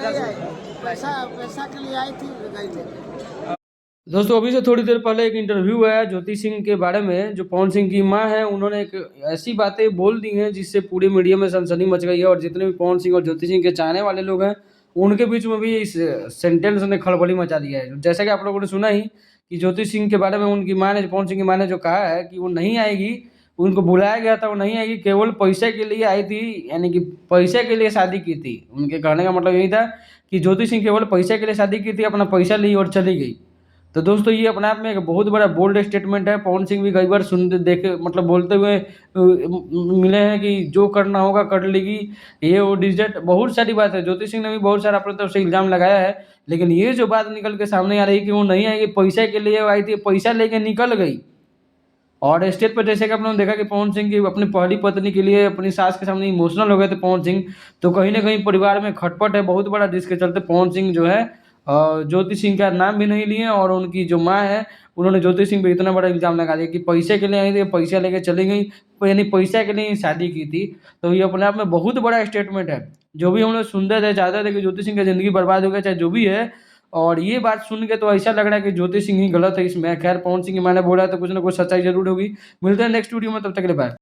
नहीं से। आई, पैसा पैसा के लिए आई थी, गई लेके। दोस्तों अभी से थोड़ी देर पहले एक इंटरव्यू आया ज्योति सिंह के बारे में। जो पवन सिंह की मां है उन्होंने एक ऐसी बातें बोल दी हैं जिससे पूरी मीडिया में सनसनी मच गई है, और जितने भी पवन सिंह और ज्योति सिंह के चाहने वाले लोग हैं उनके बीच में भी इस सेंटेंस ने खलबली मचा दिया है। जैसा कि आप लोगों ने सुना ही कि ज्योति सिंह के बारे में उनकी मां ने, पवन सिंह की मां ने जो कहा है कि वो नहीं आएगी, उनको बुलाया गया था, वो नहीं आएगी, केवल पैसे के लिए आई थी, यानी कि पैसे के लिए शादी की थी। उनके कहने का मतलब यही था कि ज्योति सिंह केवल पैसे के लिए शादी की थी, अपना पैसा ली और चली गई। तो दोस्तों ये अपने आप में एक बहुत बड़ा बोल्ड स्टेटमेंट है। पवन सिंह भी कई बार सुन देखे, मतलब बोलते हुए मिले हैं कि जो करना होगा कर लेगी, ये वो डिजिट बहुत सारी बात है। ज्योति सिंह ने भी बहुत सारा अपनी तरफ से इल्ज़ाम लगाया है, लेकिन ये जो बात निकल के सामने आ रही है कि वो नहीं आएगी, पैसे के लिए आई थी, पैसा लेके निकल गई। और स्टेज पर जैसे कि आप लोगों ने देखा कि पवन सिंह की अपनी पहली पत्नी के लिए अपनी सास के सामने इमोशनल हो गए थे पवन सिंह। तो कहीं ना कहीं परिवार में खटपट है बहुत बड़ा, जिसके चलते पवन सिंह जो है ज्योति सिंह का नाम भी नहीं लिए, और उनकी जो माँ है उन्होंने ज्योति सिंह पे इतना बड़ा इल्ज़ाम लगा दिया कि पैसे के लिए आई थी, पैसा लेके चली गई, यानी पैसा के लिए ही शादी की थी। तो ये अपने आप में बहुत बड़ा स्टेटमेंट है। जो भी हम लोग सुनते थे, चाहते थे कि ज्योति सिंह की ज़िंदगी बर्बाद हो गया, चाहे जो भी है, और ये बात सुन के तो ऐसा लग रहा है कि ज्योति सिंह ही गलत है इसमें। खैर पवन सिंह की मैंने बोला तो कुछ ना कुछ सच्चाई जरूर होगी। मिलते हैं नेक्स्ट वीडियो में, तब तक के लिए बाय।